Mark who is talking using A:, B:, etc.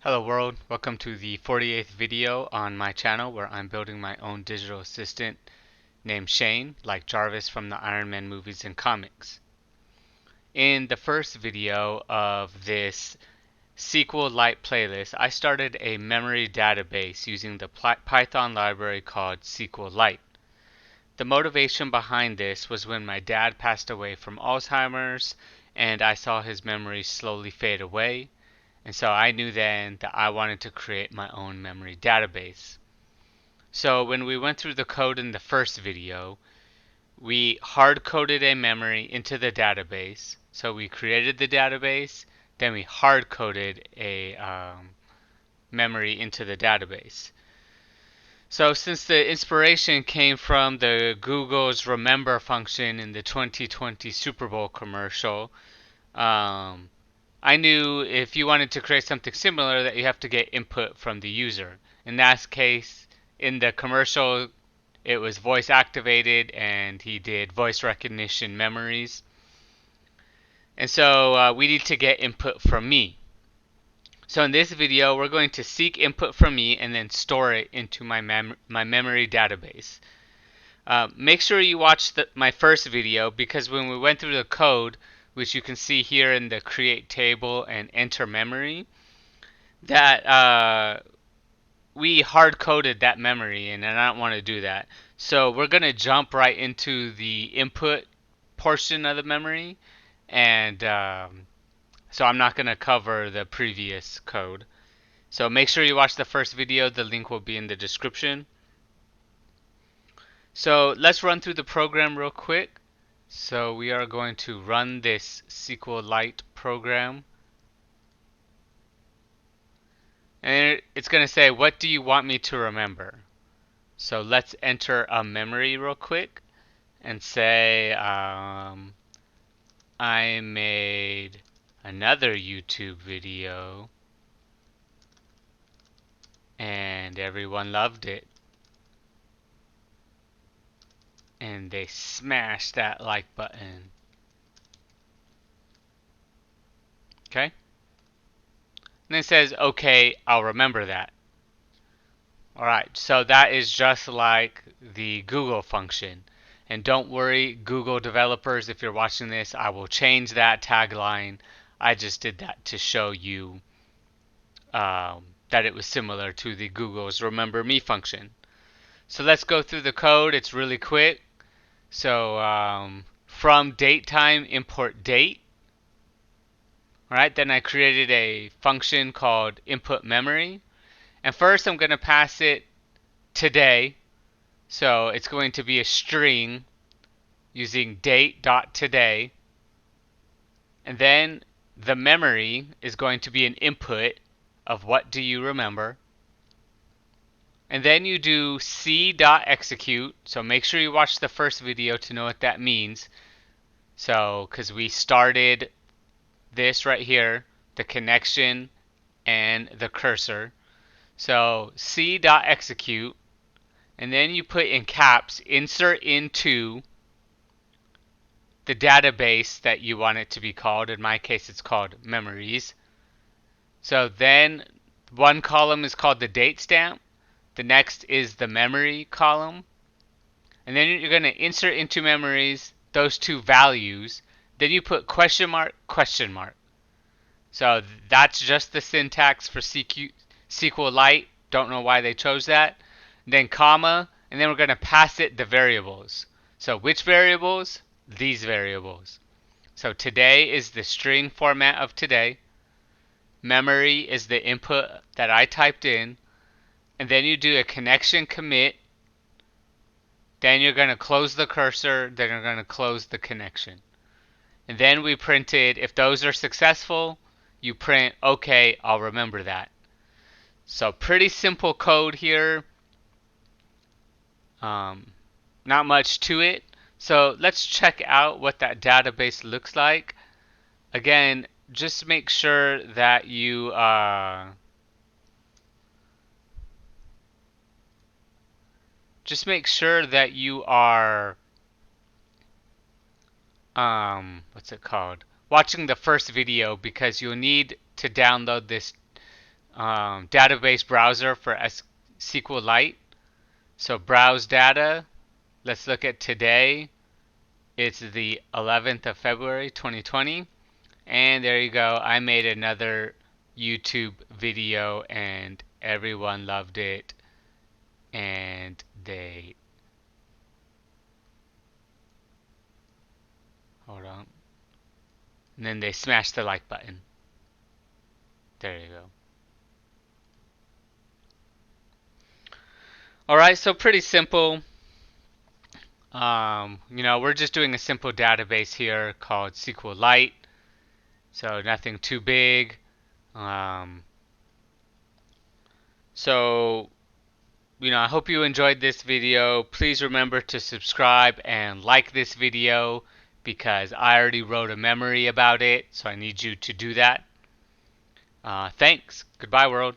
A: Hello world, welcome to the 48th video on my channel where I'm building my own digital assistant named Shane, like Jarvis from the Iron Man movies and comics. In the first video of this SQLite playlist, I started a memory database using the Python library called SQLite. The motivation behind this was when my dad passed away from Alzheimer's and I saw his memories slowly fade away. And so I knew then that I wanted to create my own memory database. So when we went through the code in the first video, we hard-coded a memory into the database. So we created the database, then we hard-coded a memory into the database. So since the inspiration came from the Google's Remember function in the 2020 Super Bowl commercial, I knew if you wanted to create something similar that you have to get input from the user. In that case, in the commercial, it was voice activated and he did voice recognition memories. And so we need to get input from me. So in this video, we're going to seek input from me and then store it into my memory database. Make sure you watch my first video because when we went through the code, which you can see here in the create table and enter memory, that we hard coded that memory and I don't want to do that. So we're going to jump right into the input portion of the memory, and so I'm not going to cover the previous code. So make sure you watch the first video. The link will be in the description. So let's run through the program real quick. So we are going to run this SQLite program. And it's going to say, what do you want me to remember? So let's enter a memory real quick and say, I made another YouTube video and everyone loved it. And they smashed that like button. Okay? And it says, okay, I'll remember that. Alright, so that is just like the Google function. And don't worry, Google developers, if you're watching this, I will change that tagline. I just did that to show you that it was similar to the Google's Remember Me function. So let's go through the code. It's really quick. So from datetime, import date. Alright, then I created a function called input memory. And first I'm going to pass it today. So it's going to be a string using date.today. And then the memory is going to be an input of what do you remember. And then you do c.execute. So make sure you watch the first video to know what that means. So, because we started this right here, the connection and the cursor. So c.execute, and then you put in caps, insert into the database that you want it to be called. In my case, it's called memories. So then one column is called the date stamp. The next is the memory column. And then you're going to insert into memories those two values. Then you put question mark, question mark. So that's just the syntax for SQLite. Don't know why they chose that. Then comma, and then we're going to pass it the variables. So which variables? These variables. So today is the string format of today. Memory is the input that I typed in. And then you do a connection commit. Then you're going to close the cursor. Then you're going to close the connection. And then we printed, if those are successful, you print, okay, I'll remember that. So pretty simple code here. Not much to it. So let's check out what that database looks like. Again, just make sure that you are what's it called? Watching the first video, because you'll need to download this database browser for SQLite. So browse data. Let's look at today. It's the 11th of February 2020. And there you go. I made another YouTube video and everyone loved it. And hold on. And then they smashed the like button. There you go. Alright, so pretty simple. We're just doing a simple database here called SQLite. So nothing too big. Um, so, I hope you enjoyed this video. Please remember to subscribe and like this video because I already wrote a memory about it. So I need you to do that. Thanks. Goodbye, world.